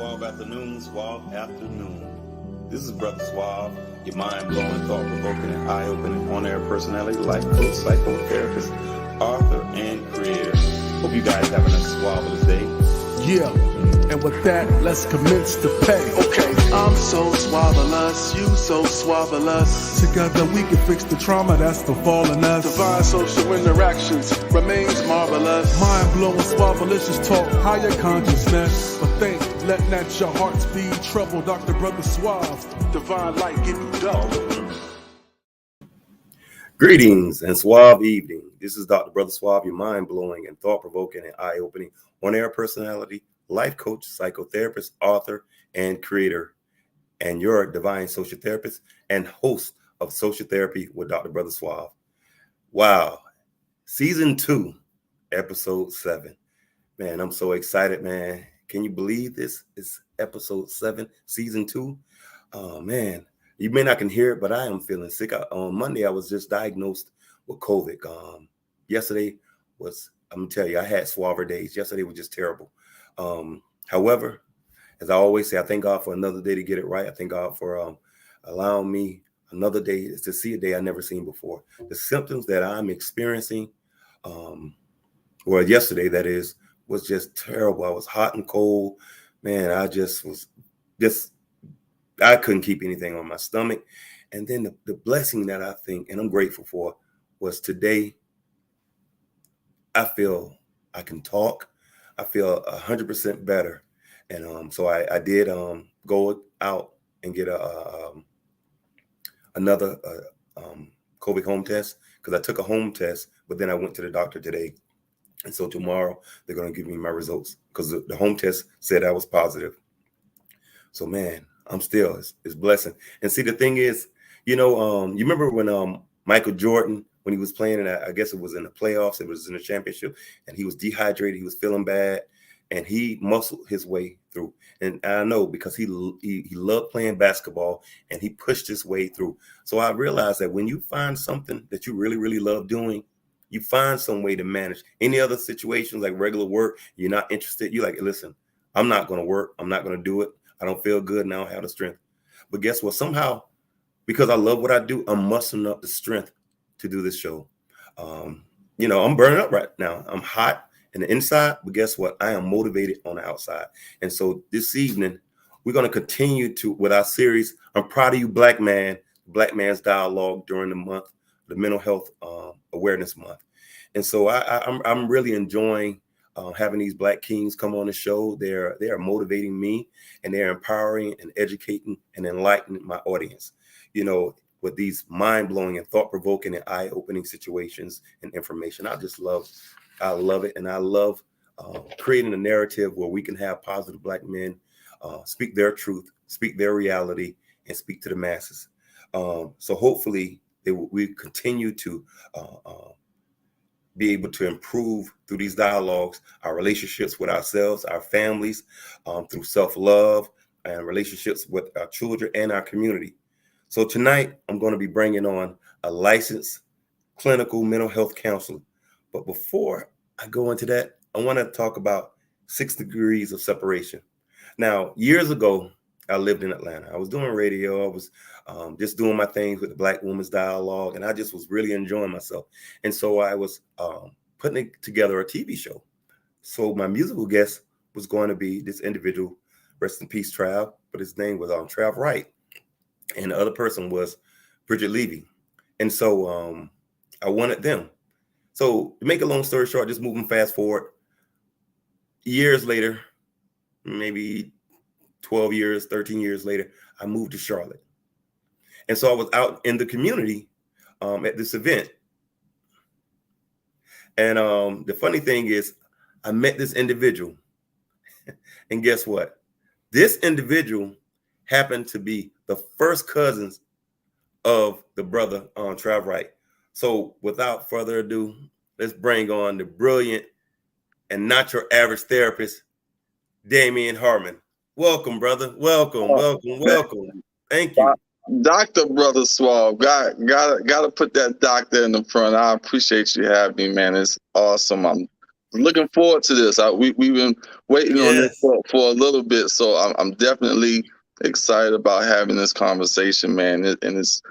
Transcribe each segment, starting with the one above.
Suave afternoon, Suave afternoon. This is Brother Suave, your mind-blowing, thought-provoking, and eye-opening on-air personality, life coach, psychotherapist, author, and creator. Hope you guys having a suavelous day. Yeah, and with that, let's commence to pay. Okay, I'm so suavelous, you so suavelous. Together we can fix the trauma that's befallen us. Divine social interactions remains marvelous. Mind-blowing, suavelicious talk, higher consciousness. But think, let not your hearts be troubled, Dr. Brother Suave. Divine light give you double. Greetings and suave evening. This is Dr. Brother Suave, your mind-blowing and thought-provoking and eye-opening on-air personality, life coach, psychotherapist, author, and creator, and your divine social therapist and host of Social Therapy with Dr. Brother Suave. Wow. Season 2, episode 7. Man, I'm so excited, man. Can you believe this? It's episode 7, season 2. Oh, man. You may not can hear it, but I am feeling sick. On Monday, I was just diagnosed with COVID. Yesterday was, I'm going to tell you, I had suaver days. Yesterday was just terrible. However, as I always say, I thank God for another day to get it right. I thank God for allowing me another day to see a day I never seen before. The symptoms that I'm experiencing, well, yesterday, that is, was just terrible. I was hot and cold. Man, I couldn't keep anything on my stomach. And then the blessing that I think, and I'm grateful for, was today, I feel I can talk. I feel 100% better. And so I did go out and get another COVID home test, because I took a home test, but then I went to the doctor today. And so tomorrow they're going to give me my results, because the home test said I was positive. So, man, I'm still, it's blessing. And see, the thing is, you remember when Michael Jordan, when he was playing, and I guess it was in the playoffs, it was in the championship, and he was dehydrated, he was feeling bad, and he muscled his way through. And I know, because he loved playing basketball, and he pushed his way through. So I realized that when you find something that you really, really love doing, you find some way to manage. Any other situations like regular work, you're not interested. You're like, listen, I'm not going to work. I'm not going to do it. I don't feel good, and I don't have the strength. But guess what? Somehow, because I love what I do, I'm mustering up the strength to do this show. I'm burning up right now. I'm hot in the inside, but guess what? I am motivated on the outside. And so this evening, we're going to continue with our series, I'm Proud of You, Black Man, Black Man's Dialogue during the month, the Mental Health Awareness Month. And so I'm really enjoying having these Black kings come on the show. They are motivating me, and they're empowering and educating and enlightening my audience, with these mind-blowing and thought-provoking and eye-opening situations and information. I love it. And I love creating a narrative where we can have positive Black men speak their truth, speak their reality, and speak to the masses. So hopefully we continue to be able to improve through these dialogues, our relationships with ourselves, our families, through self-love and relationships with our children and our community. So tonight, I'm going to be bringing on a licensed clinical mental health counselor. But before I go into that, I want to talk about 6 degrees of separation. Now, years ago, I lived in Atlanta. I was doing radio. I was just doing my things with the Black Women's Dialogue, and I just was really enjoying myself. And so I was putting together a TV show. So my musical guest was going to be this individual, rest in peace, Trav, but his name was Trav Wright. And the other person was Bridget Levy. And so I wanted them. So to make a long story short, just moving fast forward, years later, maybe 12 years, 13 years later, I moved to Charlotte. And so I was out in the community at this event. And the funny thing is, I met this individual. And guess what? This individual happened to be the first cousins of the brother Trav Wright. So without further ado, let's bring on the brilliant and not your average therapist, Damion Harmon. Welcome, brother. Welcome. Thank you. Dr. Brother Suave, gotta put that doctor in the front. I appreciate you having me, man. It's awesome. I'm looking forward to this. We've been waiting on this Yes. for a little bit, so I'm definitely excited about having this conversation, man. And it's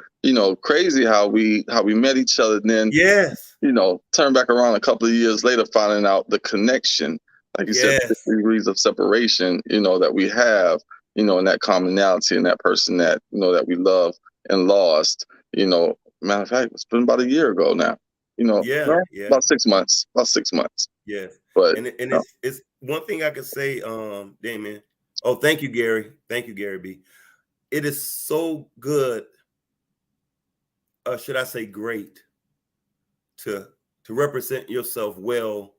crazy how we met each other, and then Yes. turn back around a couple of years later, finding out the connection, like you said, Yes. 50 degrees of separation, that we have, and that commonality and that person that that we love and lost. Matter of fact, it's been about a year ago now. Yeah. No, Yeah. about 6 months. About 6 months. Yes. But And it's one thing I could say, Damon. Oh, thank you, Gary. Thank you, Gary B. It is so good, should I say great, to represent yourself well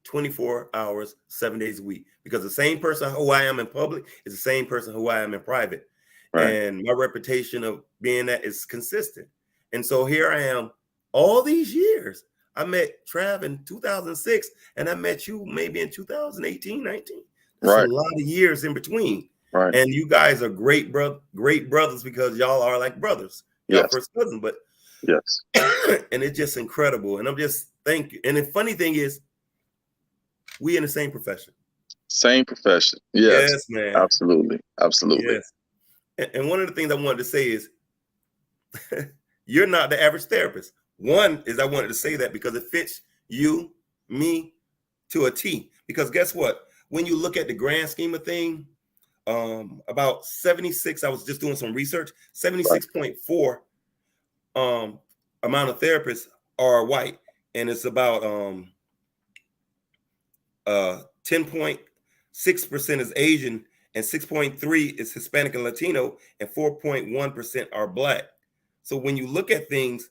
24 hours, 7 days a week. Because the same person who I am in public is the same person who I am in private. right, And my reputation of being that is consistent. And so here I am all these years. I met Trav in 2006, and I met you maybe in 2018, 19. That's a right, lot of years in between. right. And you guys are great brothers because y'all are like brothers. Y'all Yes, first cousins, but yes. and it's just incredible. And I'm just thank you. And the funny thing is, we in the same profession. Same profession. Yes, Yes, man. absolutely, absolutely. Yes. And one of the things I wanted to say is you're not the average therapist. One is I wanted to say that because it fits you, me to a T. Because guess what? When you look at the grand scheme of thing, about 76, I was just doing some research, 76.4 amount of therapists are white. And it's about 10.6% is Asian, and 6.3 is Hispanic and Latino, and 4.1% are Black. So when you look at things,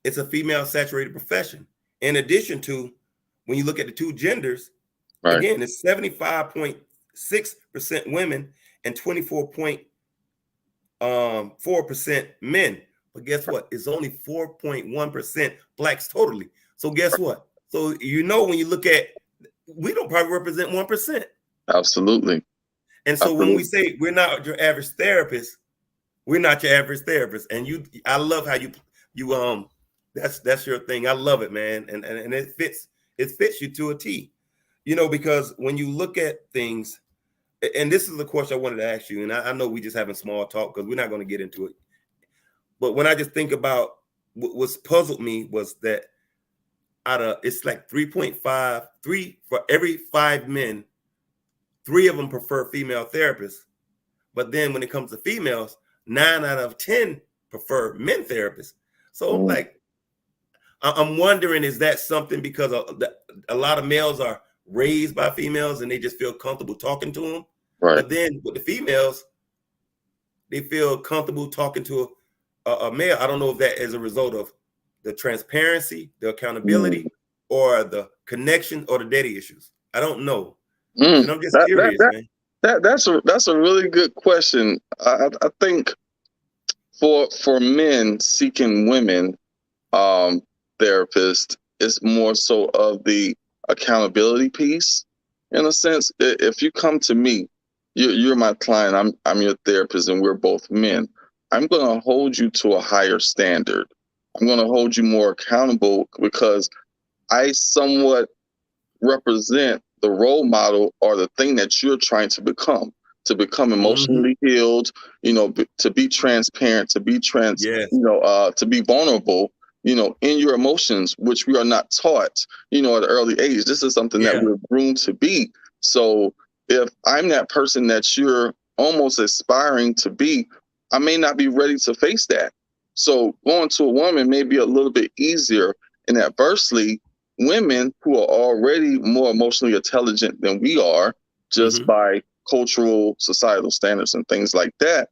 it's a female saturated profession. In addition to, when you look at the two genders, Right, again, it's 75.6% women and 24.4% men. But guess what? It's only 4.1% Blacks totally. So guess what? So when you look at, we don't probably represent 1%. absolutely, And so when we absolutely. say we're not your average therapist, we're not your average therapist. And I love how you that's your thing. I love it, man. And it fits you to a T. Because when you look at things, and this is the question I wanted to ask you, and I know we just having small talk because we're not going to get into it. But when I just think about what's puzzled me was that it's like 3.5, for every 5 men, 3 of them prefer female therapists. But then when it comes to females, 9 out of 10 prefer men therapists. So Mm, like, I'm wondering, is that something because a lot of males are raised by females and they just feel comfortable talking to them? right. But then with the females, they feel comfortable talking to a male. I don't know if that is a result of the transparency, the Mm, accountability, or the connection, or the daddy issues. I don't know. mm. And I'm just That that curious, that man. that's a really good question. I think for men seeking women therapist, it's more so of the accountability piece. In a sense, if you come to me, you're my client, I'm your therapist, and we're both men. I'm going to hold you to a higher standard. I'm going to hold you more accountable because I somewhat represent the role model or the thing that you're trying to become Mm-hmm. emotionally healed, to be transparent, Yes. to be vulnerable, in your emotions, which we are not taught, at an early age. This is something that Yeah. we're groomed to be. So if I'm that person that you're almost aspiring to be, I may not be ready to face that. So going to a woman may be a little bit easier, and adversely, women who are already more emotionally intelligent than we are, just Mm-hmm. by cultural, societal standards and things like that,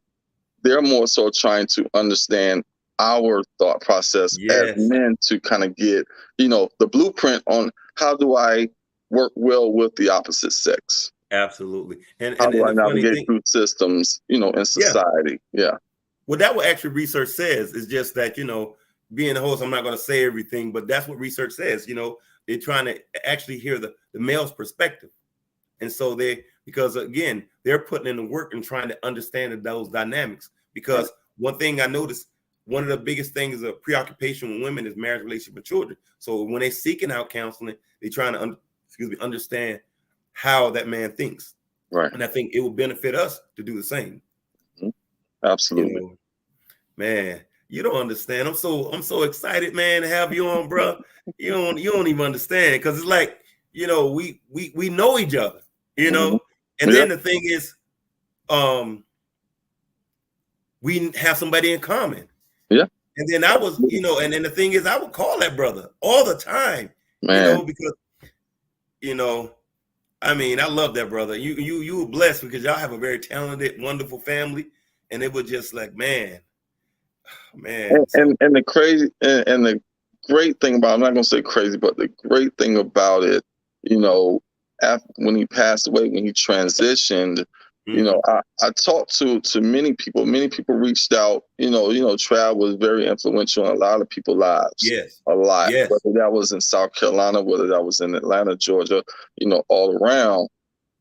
they're more so trying to understand our thought process as Yes. men to kind of get, the blueprint on how do I work well with the opposite sex? Absolutely. And How and, do and I the funny navigate thing, through systems, in yeah. society? Yeah. Well, that what actually research says is just that, being a host, I'm not going to say everything, but that's what research says. They're trying to actually hear the male's perspective. And so because again, they're putting in the work and trying to understand those dynamics. Right. Because one thing I noticed, one of the biggest things of preoccupation with women is marriage, relationship, and children. So when they're seeking out counseling, they're trying to understand how that man thinks. Right. And I think it will benefit us to do the same. Absolutely. You know, man, you don't understand. I'm so excited, man, to have you on, bro. You don't even understand, because it's like, we know each other, and then the thing is, we have somebody in common. Yeah. And then I was, and then the thing is, I would call that brother all the time, man. Because, I mean, I love that brother. You were blessed because y'all have a very talented, wonderful family. And it was just like, man. And the crazy and the great thing about, I'm not gonna say crazy, but the great thing about it, when he passed away, when he transitioned, I talked to many people. Many people reached out. Trav was very influential in a lot of people's lives. Yes. A lot. Yes. Whether that was in South Carolina, whether that was in Atlanta, Georgia, all around.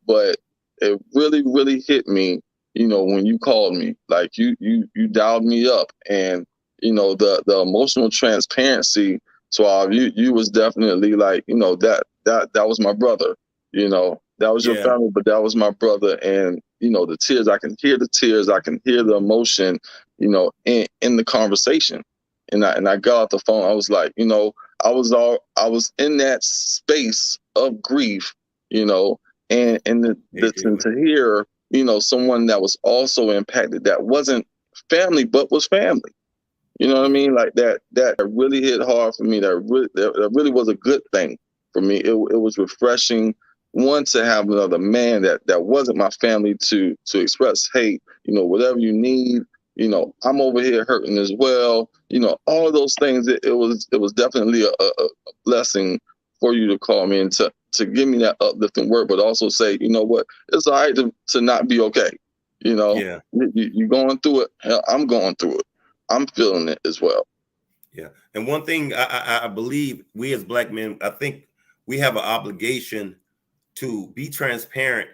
But it really, really hit me, when you called me. Like you dialed me up, and the emotional transparency. So you was definitely like, that was my brother. That was your family, but that was my brother. And the tears, I can hear the tears, I can hear the emotion, in the conversation. And I got off the phone. I was like, I was in that space of grief, and to hear, someone that was also impacted, that wasn't family, but was family. You know what I mean? Like that really hit hard for me. That really was a good thing for me. It was refreshing, one, to have another man that wasn't my family to express, hey, whatever you need, I'm over here hurting as well. All of those things. It was definitely a blessing for you to call me and to give me that uplifting word, but also say, what, it's all right to not be okay. You're going through it. Hell, I'm going through it. I'm feeling it as well. Yeah. And one thing I believe we as Black men, I think we have an obligation to be transparent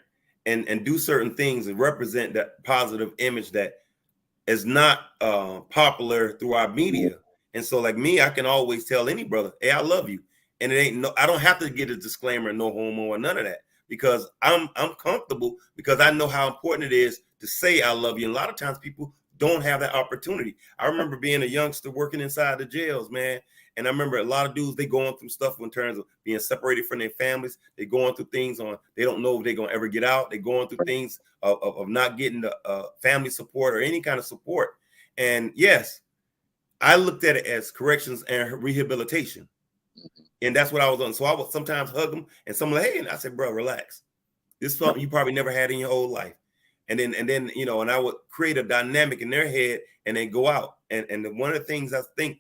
and do certain things and represent that positive image that is not popular through our media. And so like me, I can always tell any brother, hey, I love you. And I don't have to get a disclaimer, no homo or none of that, because I'm comfortable, because I know how important it is to say I love you. And a lot of times people don't have that opportunity. I remember being a youngster working inside the jails, man. And I remember a lot of dudes, they going through stuff in terms of being separated from their families. They going through things they don't know if they're going to ever get out. They going through things of not getting the family support or any kind of support. And yes, I looked at it as corrections and rehabilitation. And that's what I was on. So I would sometimes hug them, and someone like, hey, and I said, bro, relax. This is something you probably never had in your whole life. And then, and I would create a dynamic in their head and then go out. And one of the things I think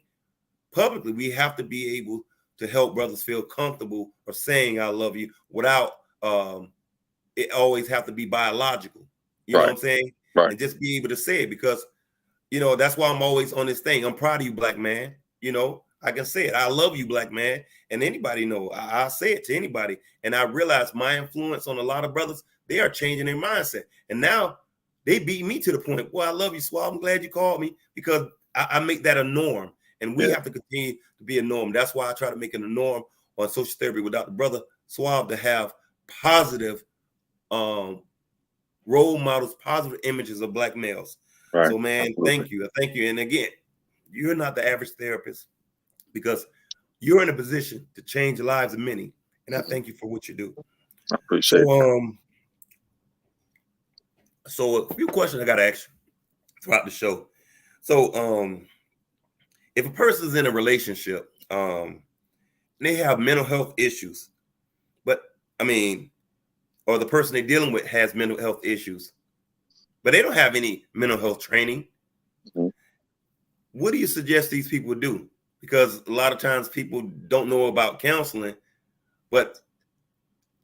publicly, we have to be able to help brothers feel comfortable of saying I love you without it always have to be biological. You know what I'm saying? Right. And just be able to say it, because, that's why I'm always on this thing. I'm proud of you, Black man. I can say it. I love you, Black man. And anybody know, I say it to anybody. And I realize my influence on a lot of brothers, they are changing their mindset. And now they beat me to the point, well, I love you, Suave. I'm glad you called me, because I make that a norm. And we have to continue to be a norm. That's why I try to make it a norm on social therapy with Dr. Brother Suave, to have positive role models, positive images of Black males. Right. So, man, thank you. Thank you. And again, you're not the average therapist, because you're in a position to change the lives of many. And I thank you for what you do. I appreciate it. So a few questions I got to ask you throughout the show. So if a person's in a relationship, they have mental health issues, but or the person they're dealing with has mental health issues, but they don't have any mental health training, what do you suggest these people do? Because a lot of times people don't know about counseling, but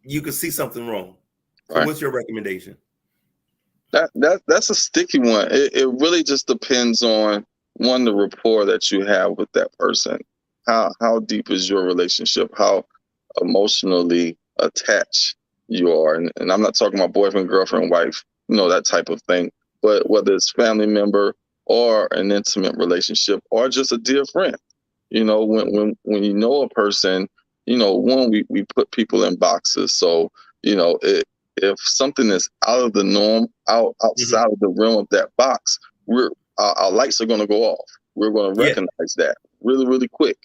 you can see something wrong. So what's your recommendation? That's a sticky one. It really just depends on, one, the rapport that you have with that person. How deep is your relationship? How emotionally attached you are. And I'm not talking about boyfriend, girlfriend, wife, that type of thing. But whether it's family member, or an intimate relationship, or just a dear friend. You know, when you know a person, you know, one, we put people in boxes. So, you know, if something is out of the norm, outside of the realm of that box, our lights are going to go off. We're going to recognize that really, really quick.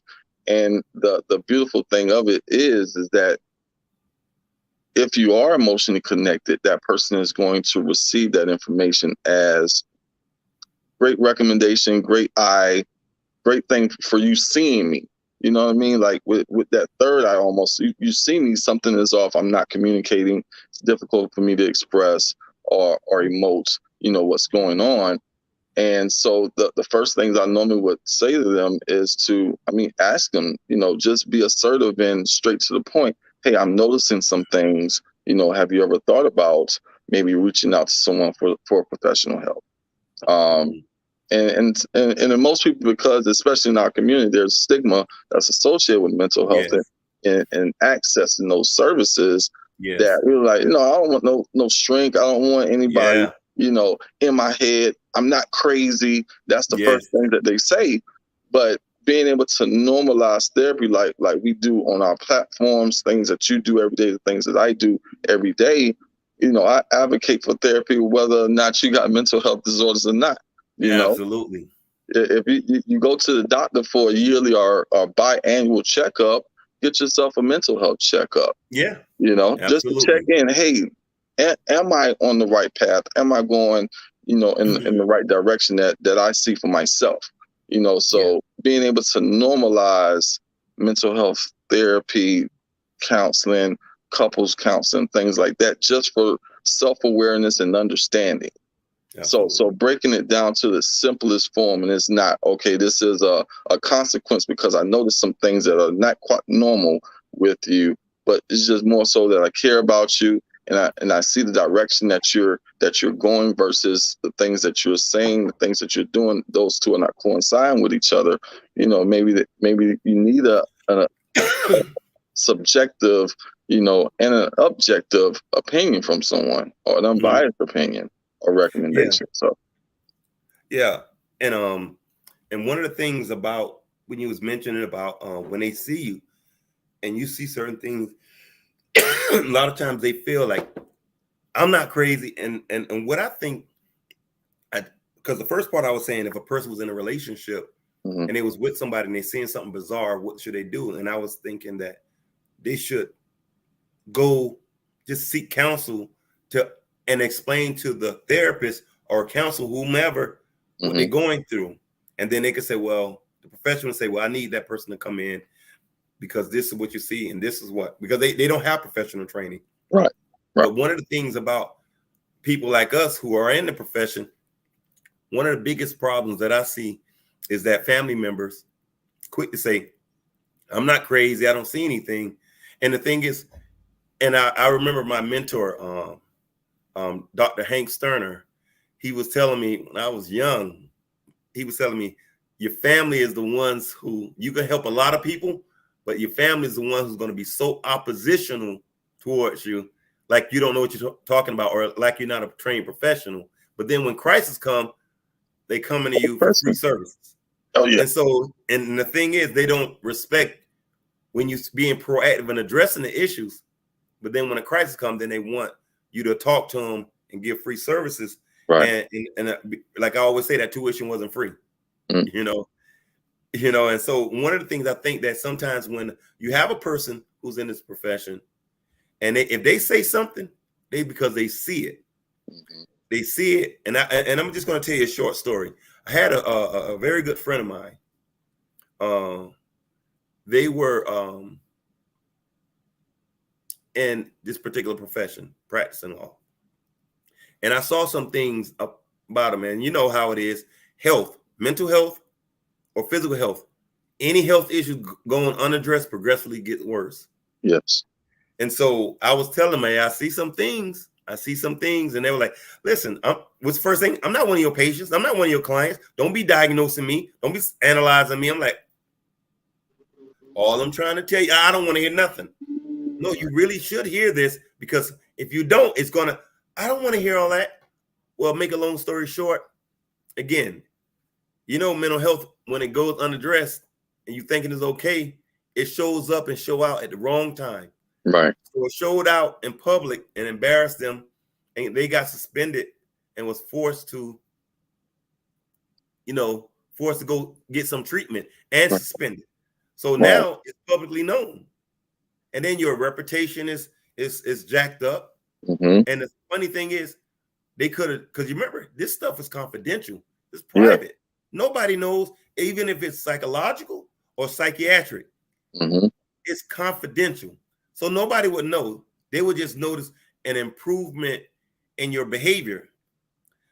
And the beautiful thing of it is that if you are emotionally connected, that person is going to receive that information as great recommendation, great eye, great thing for you seeing me. You know what I mean? Like with that third eye, almost you see me, something is off. I'm not communicating. It's difficult for me to express or emote, you know, what's going on. And so the first things I normally would say to them is ask them, you know, just be assertive and straight to the point. Hey, I'm noticing some things, you know, have you ever thought about maybe reaching out to someone for professional help? And in most people, because especially in our community, there's stigma that's associated with mental health and accessing those services that we're like, no, I don't want no shrink. I don't want anybody, you know, in my head. I'm not crazy. That's the first thing that they say. But being able to normalize therapy like we do on our platforms, things that you do every day, the things that I do every day, you know, I advocate for therapy whether or not you got mental health disorders or not. You know, absolutely. If you go to the doctor for a yearly or biannual checkup, get yourself a mental health checkup. Yeah. You know, Absolutely. just to check in. Hey, am I on the right path? Am I going, you know, in the right direction that I see for myself? You know, so being able to normalize mental health therapy, counseling, couples counseling, things like that, just for self-awareness and understanding. So breaking it down to the simplest form, and it's not, okay, this is a consequence because I noticed some things that are not quite normal with you, but it's just more so that I care about you and I see the direction that you're going versus the things that you're saying, the things that you're doing. Those two are not coinciding with each other. You know, maybe you need a subjective, you know, and an objective opinion from someone, or an unbiased opinion or recommendation. And one of the things about when you was mentioning about when they see you and you see certain things, a lot of times they feel like I'm not crazy. And what I think, because the first part I was saying, if a person was in a relationship and they was with somebody and they seeing something bizarre, what should they do? And I was thinking that they should go just seek counsel and explain to the therapist or counsel whomever what they're going through. And then they could say, well, the professional say, well, I need that person to come in because this is what you see and this is what, because they don't have professional training. Right. But one of the things about people like us who are in the profession, one of the biggest problems that I see is that family members quick to say, I'm not crazy, I don't see anything. And the thing is, and I remember my mentor, Dr. Hank Sterner, he was telling me when I was young, he was telling me, your family is the ones who, you can help a lot of people, but your family is the one who's going to be so oppositional towards you, like you don't know what you're talking about, or like you're not a trained professional. But then when crisis come, they come into you for free services. Oh, yeah. And so, and the thing is, they don't respect when you're being proactive and addressing the issues. But then when a crisis comes, then they want you to talk to them and give free services. Right. And like I always say, that tuition wasn't free, you know. And so one of the things I think that sometimes when you have a person who's in this profession, and if they say something, because they see it, they see it. And I'm just going to tell you a short story. I had a very good friend of mine. They were in this particular profession, practicing law. And I saw some things about them, and you know how it is, health, mental health or physical health. Any health issues going unaddressed progressively get worse. Yes. And so I was telling them, hey, I see some things, and they were like, listen, what's the first thing? I'm not one of your patients. I'm not one of your clients. Don't be diagnosing me. Don't be analyzing me. I'm like, all I'm trying to tell you, I don't want to hear nothing. No, you really should hear this, because if you don't, I don't want to hear all that. Well, make a long story short, again, You know, mental health, when it goes unaddressed and you thinking it's okay, it shows up and show out at the wrong time. Right. So it showed out in public and embarrassed them, and they got suspended and was forced to, forced to go get some treatment and suspended. So now it's publicly known, and then your reputation is jacked up. Mm-hmm. And the funny thing is, they could have, because you remember, this stuff is confidential. It's private. Yeah. Nobody knows, even if it's psychological or psychiatric. Mm-hmm. It's confidential. So nobody would know. They would just notice an improvement in your behavior.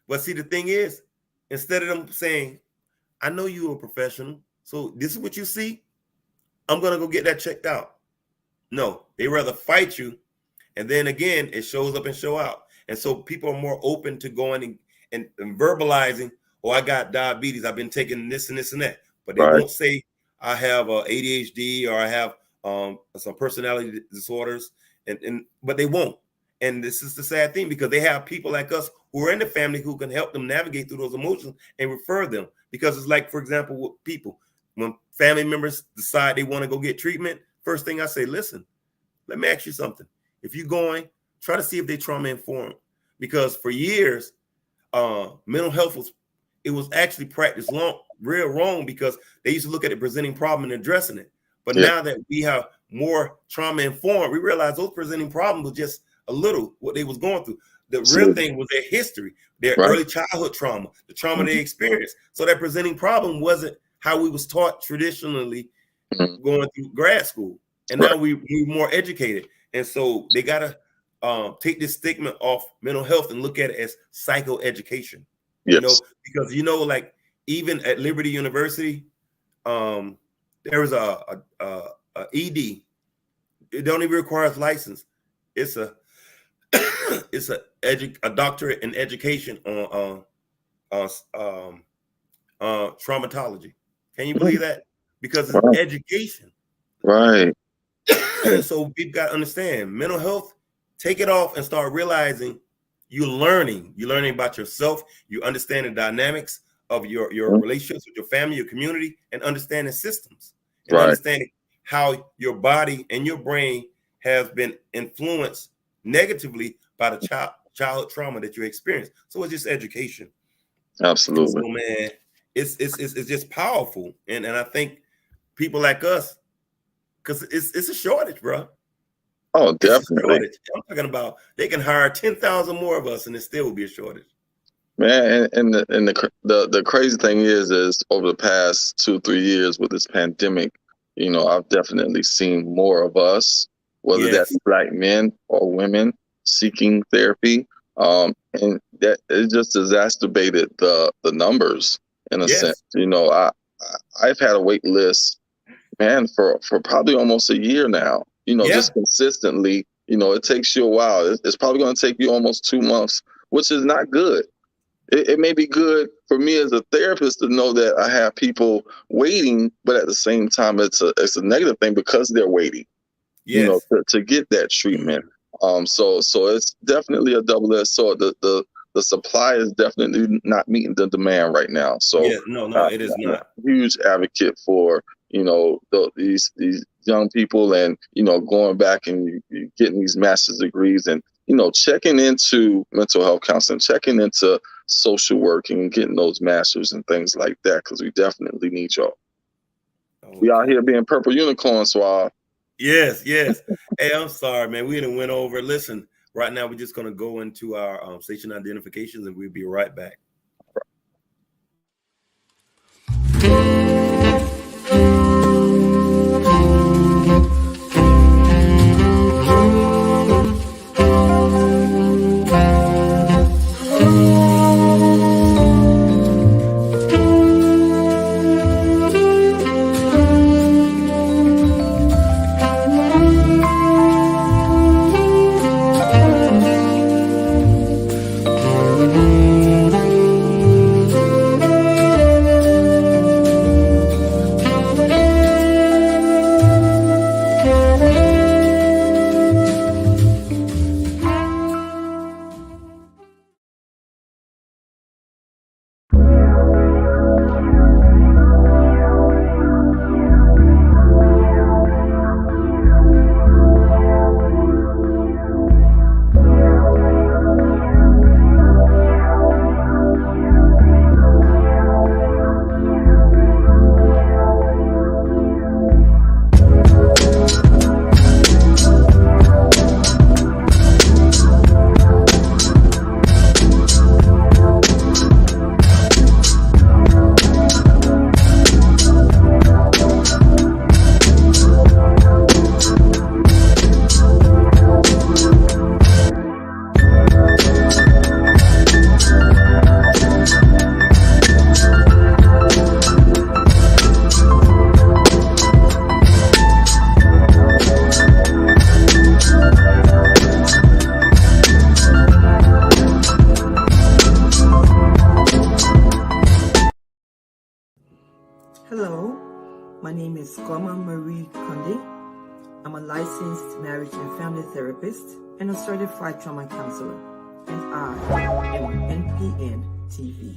But see, the thing is, instead of them saying, I know you're a professional, so this is what you see, I'm going to go get that checked out. No, they rather fight you. And then again, it shows up and show out. And so people are more open to going and verbalizing, oh, I got diabetes. I've been taking this and this and that. But they won't say I have ADHD or I have some personality disorders. But they won't. And this is the sad thing, because they have people like us who are in the family who can help them navigate through those emotions and refer them. Because it's like, for example, with people, when family members decide they want to go get treatment, first thing I say, listen, let me ask you something. If you're going, try to see if they trauma informed, because for years, mental health was actually practiced real wrong, because they used to look at the presenting problem and addressing it. But now that we have more trauma informed, we realize those presenting problems was just a little what they was going through. The real thing was their history, their early childhood trauma, the trauma they experienced. So that presenting problem wasn't how we was taught traditionally going through grad school. And now we're more educated. And so they got to take this stigma off mental health and look at it as psychoeducation. Yes. Because, like even at Liberty University, there was a ED. It don't even require a license. It's a doctorate in education on traumatology. Can you believe that? Because it's education. Right. So we've got to understand mental health, take it off and start realizing you're learning about yourself. You understand the dynamics of your relationships with your family, your community, and understanding systems and understanding how your body and your brain has been influenced negatively by the childhood trauma that you experienced. So it's just education. Absolutely. So, man, it's just powerful. And I think people like us, because it's a shortage, bro. Oh, definitely. I'm talking about they can hire 10,000 more of us and it still will be a shortage. Man, and the crazy thing is over the past 2-3 years with this pandemic, I've definitely seen more of us, whether that's Black men or women seeking therapy. And that it just exacerbated the numbers in a sense. I've had a wait list, man, for probably almost a year now, just consistently, it takes you a while. It's probably going to take you almost 2 months, which is not good. It may be good for me as a therapist to know that I have people waiting, but at the same time, it's a negative thing because they're waiting, to get that treatment. So it's definitely a double-edged sword. The supply is definitely not meeting the demand right now. So it is not. I'm a huge advocate for these young people and going back and getting these master's degrees and checking into mental health counseling, checking into social work and getting those masters and things like that, because we definitely need y'all. Okay. We out here being purple unicorns, Suave. Yes. Hey, I'm sorry, man. We done went over. Listen, right now we're just going to go into our station identifications and we'll be right back. Marie Conde. I'm a licensed marriage and family therapist and a certified trauma counselor. And I am on NPNTv.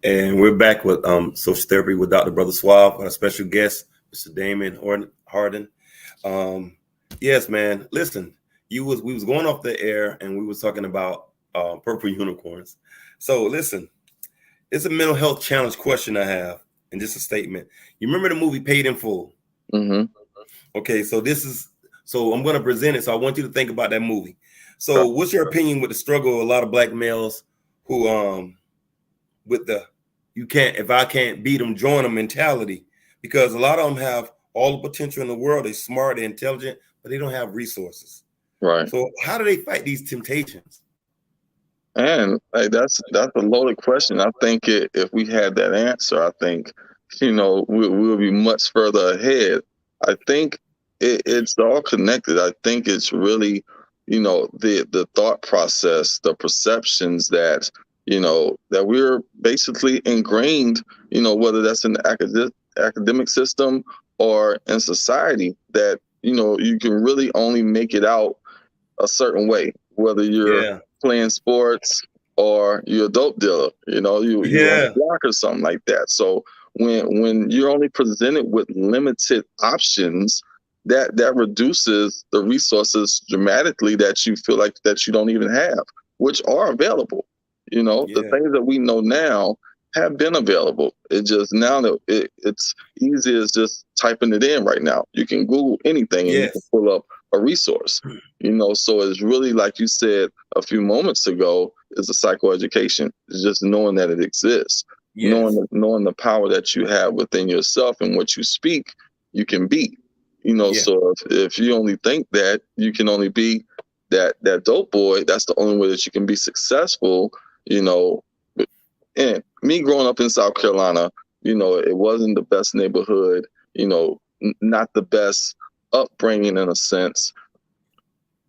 And we're back with social therapy with Dr. Brother Suave, our special guest, Mr. Damion Harden. Yes, man. Listen, we was going off the air and we was talking about purple unicorns. So listen, it's a mental health challenge question I have, and just a statement. You remember the movie Paid in Full? Mm-hmm. Okay, so I'm going to present it. So I want you to think about that movie. So what's your opinion with the struggle of a lot of black males who with the if I can't beat them, join them mentality? Because a lot of them have all the potential in the world. They're smart, they're intelligent, but they don't have resources. Right. So how do they fight these temptations? And like, that's a loaded question. I think if we had that answer, I think we'll be much further ahead. I think it's all connected. I think it's really the thought process, the perceptions that that we're basically ingrained. Whether that's in the academic system or in society, that you can really only make it out a certain way, whether you're playing sports or you're a dope dealer, you on the block or something like that. So when you're only presented with limited options, that reduces the resources dramatically that you feel like that you don't even have, which are available. The things that we know now have been available. It just now that it's easy as just typing it in right now. You can Google anything and you can pull up a resource. So it's really, like you said a few moments ago, is a psychoeducation. It's just knowing that it exists, knowing the power that you have within yourself, and what you speak, you can be. So if you only think that you can only be that dope boy, that's the only way that you can be successful. And me growing up in South Carolina, it wasn't the best neighborhood, not the best upbringing in a sense.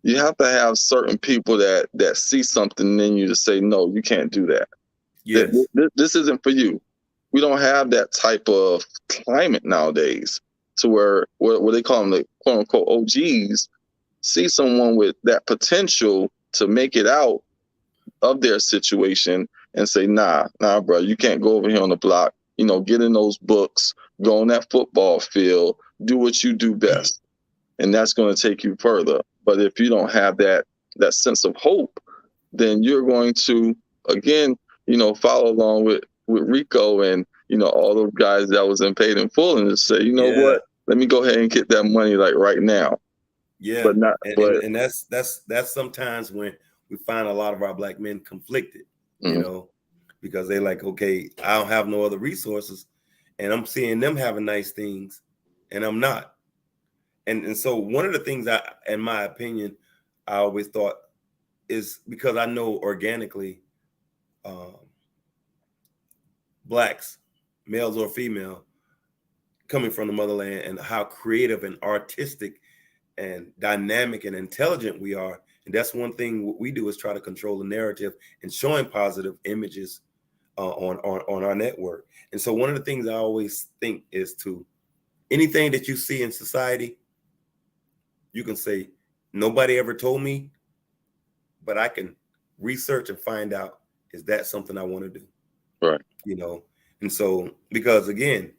You have to have certain people that see something in you to say, no, you can't do that. This isn't for you. We don't have that type of climate nowadays to where what they call them, the quote unquote OGs, see someone with that potential to make it out of their situation and say, nah, bro, you can't go over here on the block, get in those books, go on that football field, do what you do best. And that's going to take you further. But if you don't have that sense of hope, then you're going to, again, follow along with Rico and, all those guys that was in Paid in Full, and just say, what, let me go ahead and get that money like right now. Yeah. And that's sometimes when we find a lot of our black men conflicted, because they like, okay, I don't have no other resources, and I'm seeing them having nice things and I'm not. And so one of the things in my opinion, I always thought is, because I know organically, blacks, males or female, coming from the motherland, and how creative and artistic and dynamic and intelligent we are. And that's one thing what we do, is try to control the narrative and showing positive images on our network. And so one of the things I always think is, to anything that you see in society, you can say, nobody ever told me, but I can research and find out, is that something I want to do? Right. And so, because again,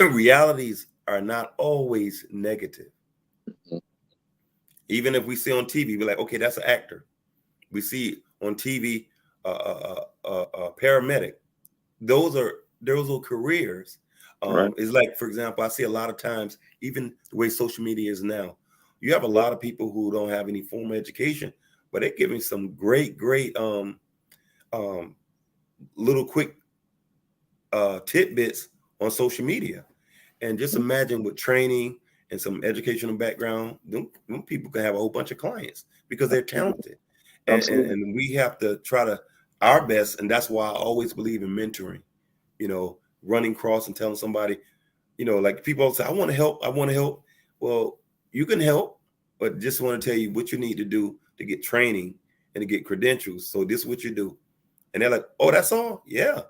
realities are not always negative. Mm-hmm. Even if we see on TV, we're like, okay, that's an actor. We see on TV a paramedic. Those are careers. Right. It's like, for example, I see a lot of times, even the way social media is now, you have a lot of people who don't have any formal education, but they're giving some great little quick tidbits on social media. And just imagine with training and some educational background, them people can have a whole bunch of clients because they're talented. Absolutely. And we have to try to our best. And that's why I always believe in mentoring, running cross and telling somebody, like people say, I want to help. I want to help. Well, you can help, but just want to tell you what you need to do to get training and to get credentials. So this is what you do. And they're like, oh, that's all? Yeah.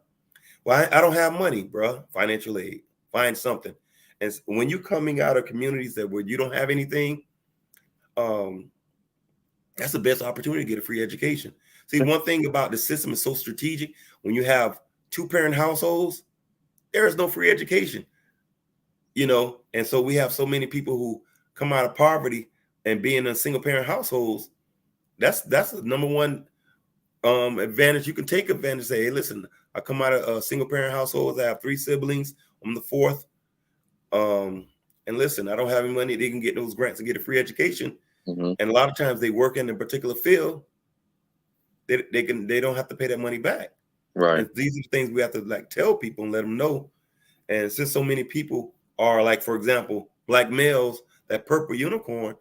Well, I don't have money, bro. Financial aid. Find something. And when you're coming out of communities where you don't have anything, that's the best opportunity to get a free education. See, one thing about the system is so strategic. When you have 2-parent households, there is no free education, and so we have so many people who come out of poverty and being in single-parent households. That's the number one advantage. You can take advantage. Say, hey, listen, I come out of single-parent households. I have 3 siblings. I'm the 4th. And listen, I don't have any money. They can get those grants and get a free education. Mm-hmm. And a lot of times they work in a particular field. They don't have to pay that money back. Right. And these are the things we have to tell people and let them know. And since so many people are for example, Black males, that purple unicorn,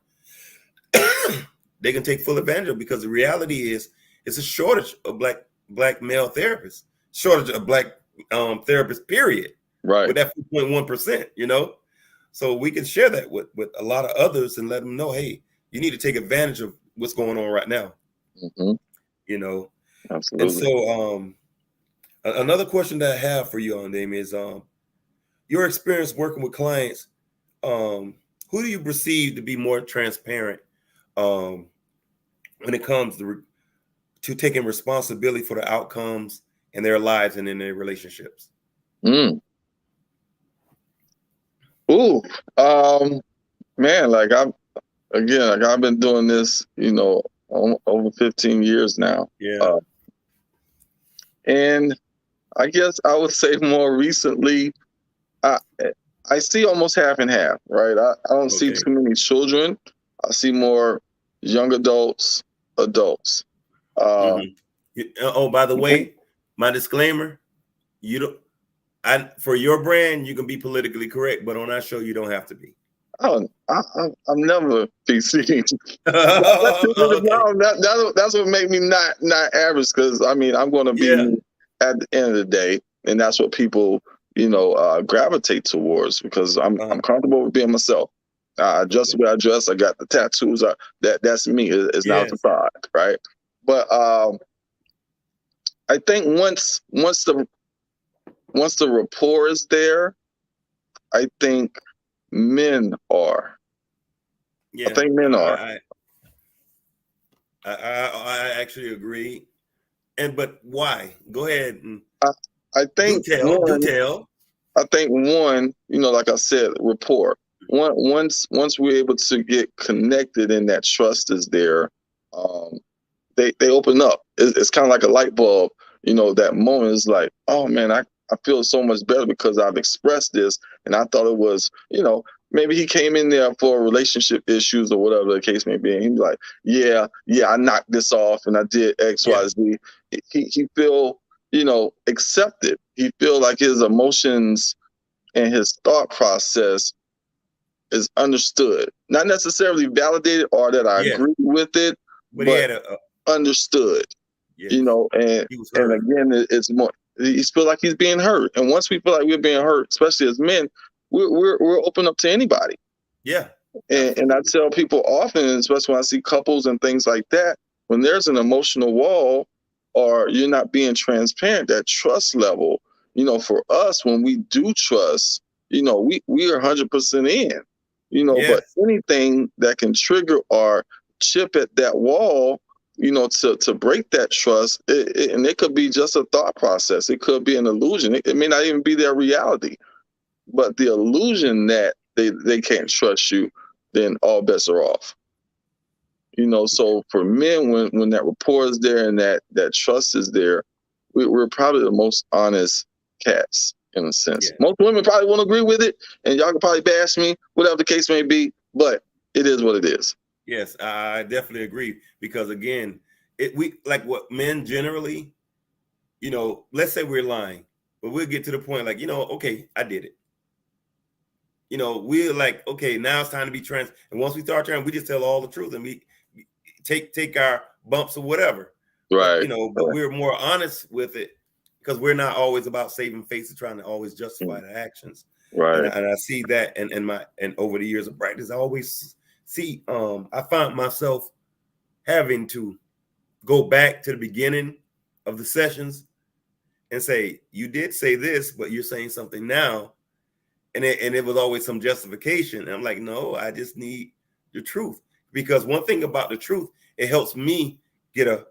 they can take full advantage of, because the reality is it's a shortage of black male therapists, shortage of Black therapists, period. Right. With that 4.1%, so we can share that with a lot of others and let them know, hey, you need to take advantage of what's going on right now. Mm-hmm. Absolutely. And so another question that I have for you on Damion is your experience working with clients. Who do you perceive to be more transparent when it comes to taking responsibility for the outcomes in their lives and in their relationships? Ooh, man, I've been doing this, over 15 years now. Yeah. And I guess I would say more recently, I see almost half and half, right? I don't see too many children. I see more young adults. Oh, by the way, my disclaimer, for your brand, you can be politically correct, but on our show, you don't have to be. Oh, I'm never PC. That's what made me not average, because I'm going to be me at the end of the day, and that's what people gravitate towards, because I'm comfortable with being myself. I dress the way I dress. I got the tattoos. That's me. It's not a facade, right? But I think once the rapport is there, I think men are. Yeah, I think men are. I actually agree. But why? Go ahead. And I think do tell. I think one, like I said, rapport. Once we're able to get connected and that trust is there, they open up. It's kind of like a light bulb. That moment is like, oh man, I feel so much better because I've expressed this, and I thought it was, maybe he came in there for relationship issues or whatever the case may be, and he's like, yeah, I knocked this off and I did X, Y, Z. He feel, accepted. He feel like his emotions and his thought process is understood, not necessarily validated or that I agree with it, but he had understood. Yes. And again, it's more. He feel like he's being hurt, and once we feel like we're being hurt, especially as men, we're open up to anybody. Yeah. And I tell people often, especially when I see couples and things like that, when there's an emotional wall or you're not being transparent, that trust level, for us, when we do trust, we are 100% in, but anything that can trigger or chip at that wall, to break that trust, and it could be just a thought process. It could be an illusion. It may not even be their reality, but the illusion that they can't trust you, then all bets are off. So for men, when that rapport is there and that trust is there, we're probably the most honest cats in a sense. Yeah. Most women probably won't agree with it, and y'all can probably bash me, whatever the case may be, but it is what it is. Yes, I definitely agree, because again, we like what men generally, let's say we're lying, but we'll get to the point like, okay, I did it. you know, we're like, okay, now it's time to be trans. And once we start trying, we just tell all the truth and we take our bumps or whatever. But, Right. you know, but we're more honest with it because we're not always about saving face and trying to always justify the actions. Right. And I see that and over the years of practice, I always see, I found myself having to go back to the beginning of the sessions and say, you did say this, but you're saying something now. And it was always some justification. And I'm like, no, I just need the truth. Because one thing about the truth, it helps me get a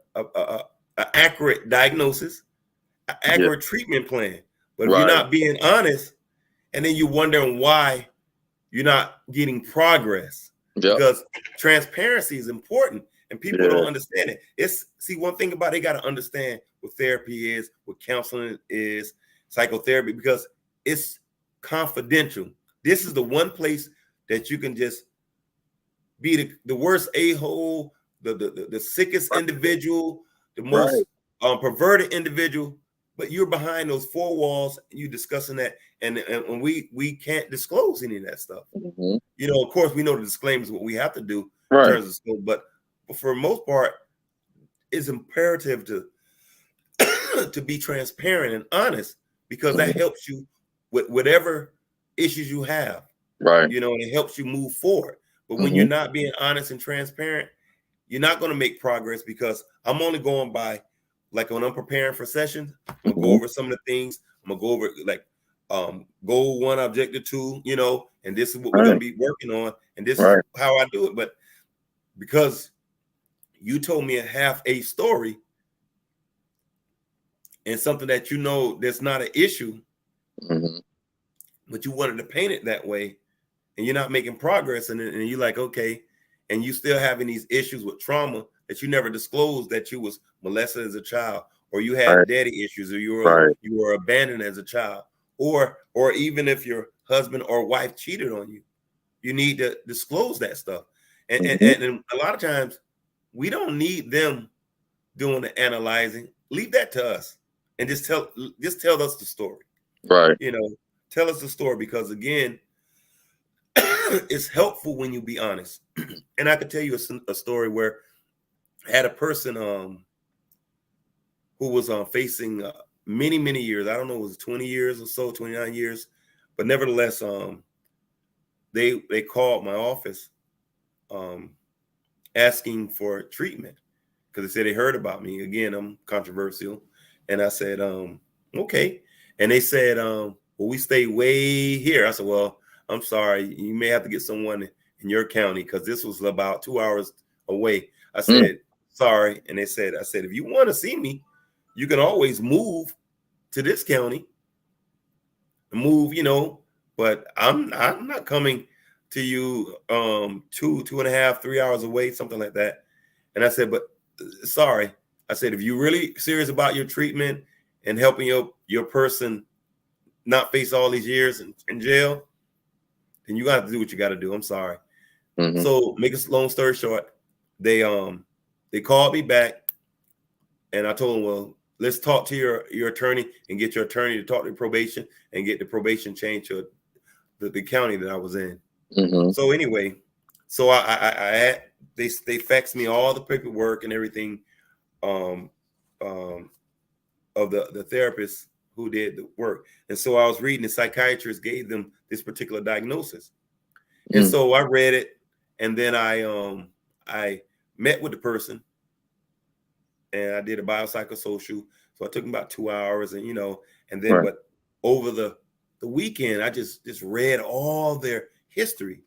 accurate diagnosis, an accurate treatment plan. But if you're not being honest, and then you're wondering why you're not getting progress, because transparency is important and people don't understand it. See, one thing about it, they got to understand what therapy is, what counseling is, psychotherapy, because it's confidential. This is the one place that you can just be the worst a-hole, the sickest individual, the most perverted individual, but you're behind those four walls and you discussing that, and we can't disclose any of that stuff. You know, of course, we know the disclaimers, what we have to do in terms of scope, but for the most part, it's imperative to be transparent and honest, because that helps you with whatever issues you have, you know, and it helps you move forward. But when you're not being honest and transparent, you're not going to make progress, because I'm only going by, like, when I'm preparing for sessions, I'm gonna go over some of the things. I'm gonna go over, like, goal 1, objective 2, you know, and this is what we're gonna be working on, and this is how I do it. But because you told me a half a story and something that you know that's not an issue, but you wanted to paint it that way, and you're not making progress, and you're like, okay, and you still having these issues with trauma that you never disclosed, that you was molested as a child, or you had daddy issues, or you were abandoned as a child, or even if your husband or wife cheated on you, you need to disclose that stuff. And a lot of times we don't need them doing the analyzing. Leave that to us and just tell us the story. You know, tell us the story, because again, it's helpful when you be honest. And I could tell you a story where I had a person who was facing many years. I don't know, it was 20 years or so, 29 years, but nevertheless, they called my office asking for treatment, because they said they heard about me. Again, I'm controversial, and I said, okay. And they said, well, we stay way here. I said, well, I'm sorry, you may have to get someone in your county, because this was about 2 hours away. I said, sorry. And I said, if you want to see me, you can always move to this county and move, you know, but I'm not coming to you 2.5, 3 hours away, something like that. And I said, but sorry. I said, if you're really serious about your treatment and helping your person not face all these years in jail, then you got to do what you got to do. I'm sorry. So make a long story short, they called me back, and I told them, well, let's talk to your attorney and get your attorney to talk to probation and get the probation changed to the county that I was in. So anyway, so they faxed me all the paperwork and everything of the therapist who did the work. And so I was reading, the psychiatrist gave them this particular diagnosis. And so I read it, and then I met with the person, and I did a biopsychosocial. So I took them about 2 hours, and, you know, and then, but over the weekend, I just read all their history.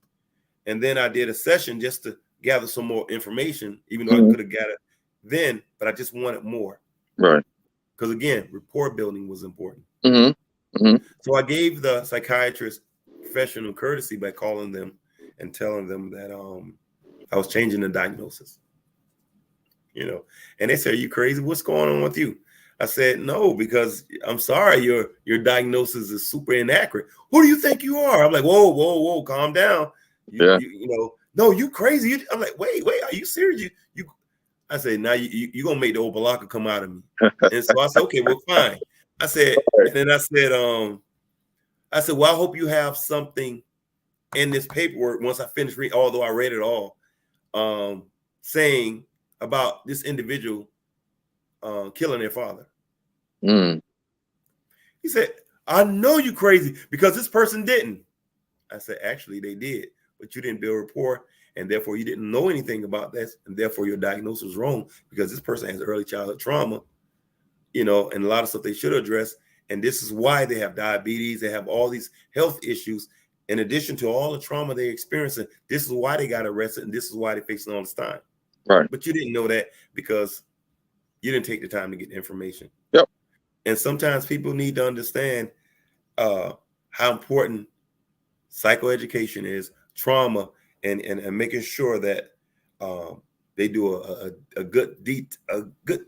And then I did a session just to gather some more information, even though I could have gathered then, but I just wanted more. Because again, rapport building was important. So I gave the psychiatrist professional courtesy by calling them and telling them that I was changing the diagnosis. You know, and they said, "Are you crazy? What's going on with you?" I said, "No, because I'm sorry, your diagnosis is super inaccurate. Who do you think you are?" I'm like, whoa, calm down. You know, no, you crazy. I'm like, wait, are you serious? You I said, now you gonna make the old Balaka come out of me. And so I said, okay, well, fine. I said, and then I said, well, I hope you have something in this paperwork, once I finished reading, although I read it all, saying about this individual killing their father. Mm. He said, I know you crazy because this person didn't. I said, actually, they did, but you didn't build rapport, and therefore you didn't know anything about this, and therefore your diagnosis was wrong because this person has early childhood trauma, and a lot of stuff they should address. And this is why they have diabetes. They have all these health issues. In addition to all the trauma they're experiencing, this is why they got arrested, and this is why they're facing all this time. Right. But you didn't know that because you didn't take the time to get the information. Yep. And sometimes people need to understand how important psychoeducation is, trauma, and making sure that they do a good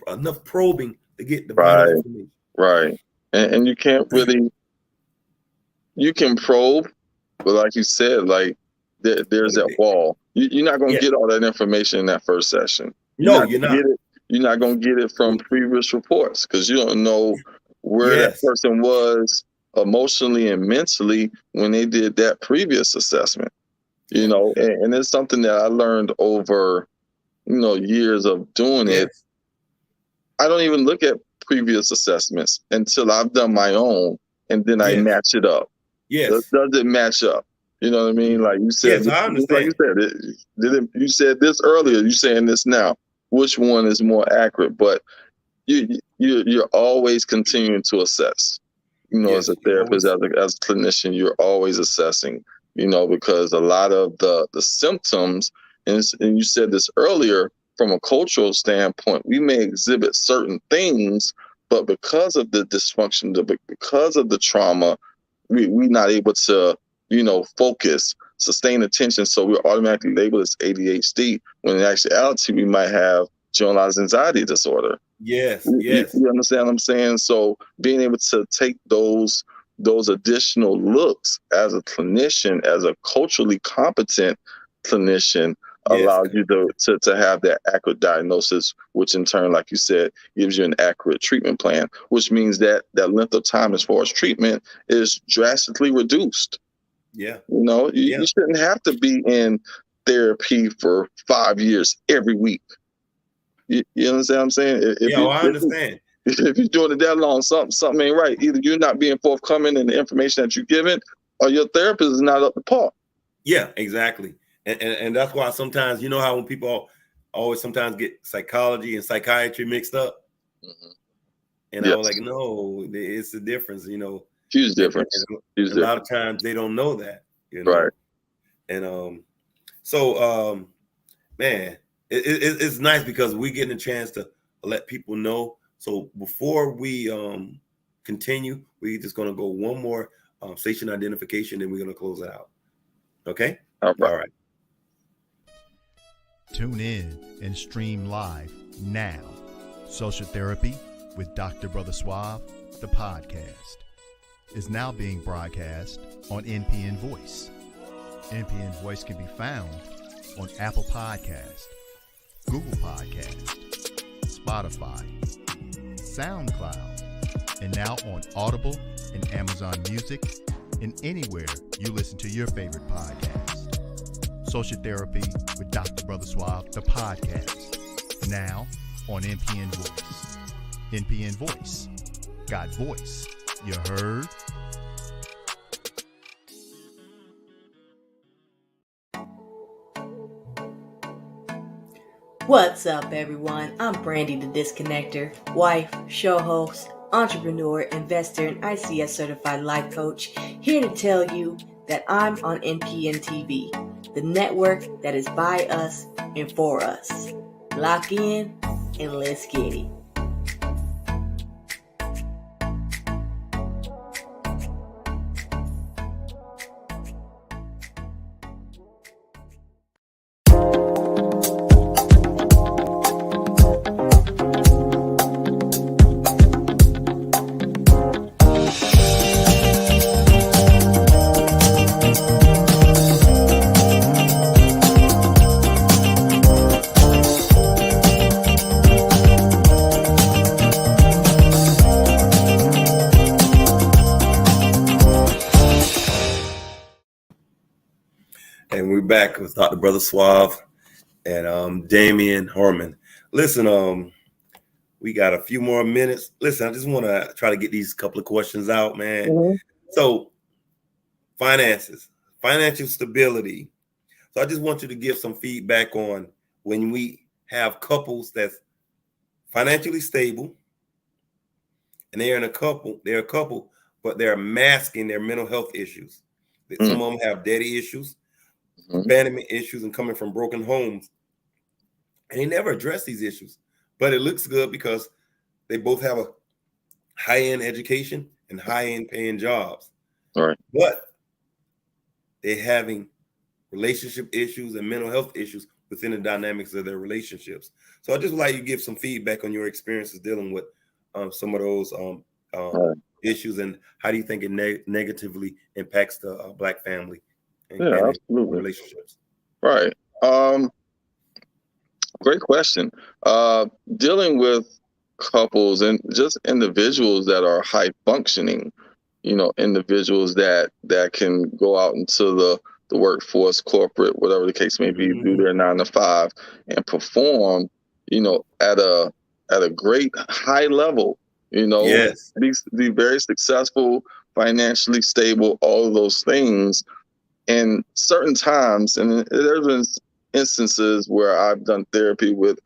enough probing to get the vital information. Right. And you can't really, you can probe, but like you said, like there's that wall. You're not going to get all that information in that first session. You're not. You're not going to get it from previous reports because you don't know where that person was emotionally and mentally when they did that previous assessment. And it's something that I learned over, years of doing it. I don't even look at previous assessments until I've done my own, and then I match it up. Does it match up? You know what I mean? Like you said, I understand. Like you said this earlier. You're saying this now. Which one is more accurate? But you're always continuing to assess. As a therapist, as a clinician, you're always assessing. Because a lot of the symptoms, and you said this earlier, from a cultural standpoint, we may exhibit certain things, but because of the dysfunction, because of the trauma, we're not able to, focus, sustain attention. So we're automatically labeled as ADHD, when in actuality, we might have generalized anxiety disorder. Yes. You understand what I'm saying? So being able to take those additional looks as a clinician, as a culturally competent clinician, allows you to have that accurate diagnosis, which in turn, like you said, gives you an accurate treatment plan, which means that length of time as far as treatment is drastically reduced. Yeah. You shouldn't have to be in therapy for 5 years every week. You understand what I'm saying? I understand. If you're doing it that long, something ain't right. Either you're not being forthcoming in the information that you're given, or your therapist is not up to par. Yeah, exactly. And that's why sometimes, how when people always sometimes get psychology and psychiatry mixed up. Mm-hmm. And I was like, no, it's a difference, Huge difference. A lot of times they don't know that, Right. And man, it's nice because we're getting a chance to let people know. So before we continue, we're just going to go one more station identification, and we're going to close it out. Okay? All right. Tune in and stream live now. Social Therapy with Dr. Brother Suave, the podcast, is now being broadcast on NPN Voice. NPN Voice can be found on Apple Podcast, Google Podcast, Spotify, SoundCloud, and now on Audible and Amazon Music, and anywhere you listen to your favorite podcast. Social Therapy with Dr. Brother Suave, the podcast, now on NPN Voice. NPN Voice. Got voice. You heard? What's up, everyone? I'm Brandy the Disconnector, wife, show host, entrepreneur, investor, and ICS certified life coach, here to tell you that I'm on NPNTv, the network that is by us and for us. Lock in and let's get it. back with Dr. Brother Suave and Damion Harmon. Listen, we got a few more minutes. Listen, I just want to try to get these couple of questions out, man. Mm-hmm. So, finances, financial stability. So I just want you to give some feedback on when we have couples that's financially stable and they're a couple, but they're masking their mental health issues. Some of them have daddy issues, abandonment issues, and coming from broken homes. And they never address these issues. But it looks good because they both have a high-end education and high-end paying jobs. All right. But they're having relationship issues and mental health issues within the dynamics of their relationships. So I just would like you to give some feedback on your experiences dealing with some of those issues, and how do you think it negatively impacts the Black family and absolutely. relationships? Right. Great question. Dealing with couples and just individuals that are high functioning, individuals that can go out into the workforce, corporate, whatever the case may be, do their 9 to 5 and perform, at a great high level, Yes. be very successful, financially stable, all of those things. And certain times, and there's been instances where I've done therapy with,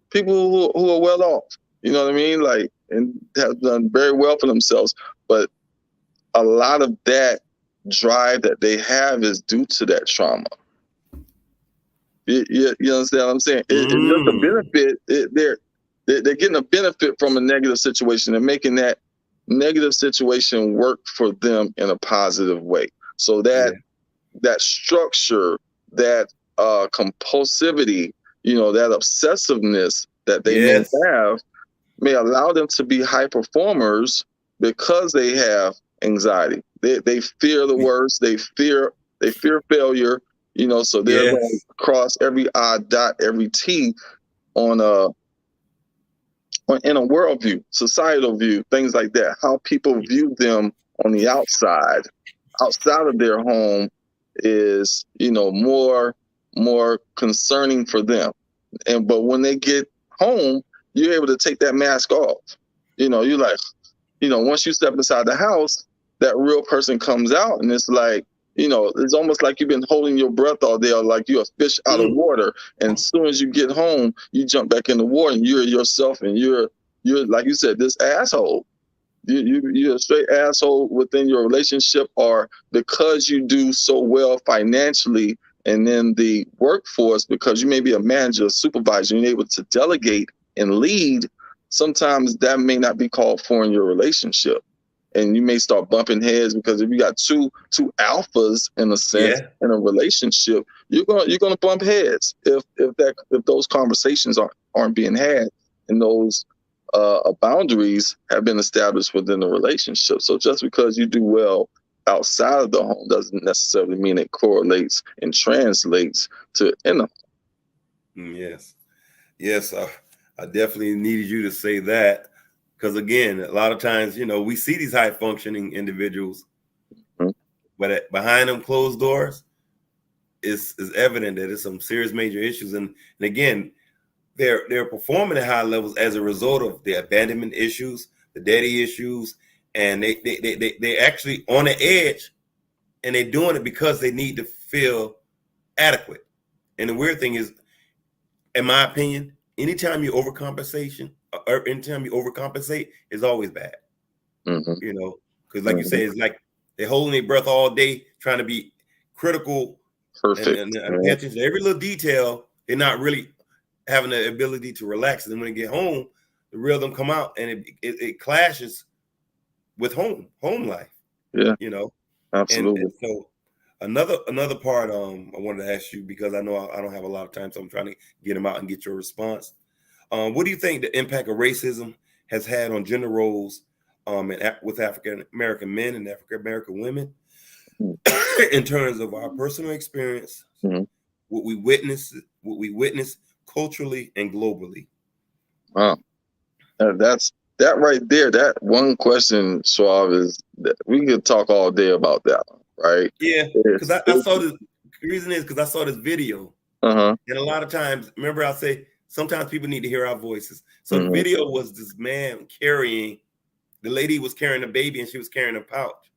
people who are well off, you know what I mean? Like, and have done very well for themselves. But a lot of that drive that they have is due to that trauma. You understand what I'm saying? It's just a benefit. They're getting a benefit from a negative situation and making that negative situation work for them in a positive way. So that structure, that compulsivity, that obsessiveness that they may have, may allow them to be high performers because they have anxiety. They fear the worst. They fear failure. So they're going to cross every I, dot every T in a worldview, societal view, things like that. How people view them on the outside of their home is, more concerning for them. But when they get home, you're able to take that mask off. You're like, once you step inside the house, that real person comes out, and it's like, it's almost like you've been holding your breath all day, or like you're a fish out of water. And as soon as you get home, you jump back in the water, and you're yourself, and you're like you said, this asshole. You're a straight asshole within your relationship, or because you do so well financially and in the workforce, because you may be a manager, a supervisor, and you're able to delegate and lead. Sometimes that may not be called for in your relationship. And you may start bumping heads, because if you got two alphas in a sense in a relationship, you're gonna bump heads if those conversations aren't being had, and those boundaries have been established within the relationship. So just because you do well outside of the home doesn't necessarily mean it correlates and translates to in the home. Yes, I definitely needed you to say that, because again, a lot of times, we see these high functioning individuals, but behind them closed doors is evident that there's some serious major issues, and again, they're performing at high levels as a result of the abandonment issues, the daddy issues, and they actually on the edge, and they're doing it because they need to feel adequate. And the weird thing is, in my opinion, anytime you overcompensate is always bad. Because like you say, it's like they're holding their breath all day, trying to be critical, perfect, and pay attention to every little detail. They're not really having the ability to relax. And then when they get home, the real them come out, and it clashes with home life. Absolutely. And so another part I wanted to ask you, because I know I don't have a lot of time, so I'm trying to get them out and get your response. What do you think the impact of racism has had on gender roles with African American men and African American women in terms of our personal experience, what we witness culturally and globally? Wow, that's that right there. That one question, Suave, is that we could talk all day about that one, right? Yeah, because I saw this. The reason is because I saw this video, Uh-huh. and a lot of times, remember I say sometimes people need to hear our voices. So the Mhm. video was this man carrying, the lady was carrying a baby and she was carrying a pouch.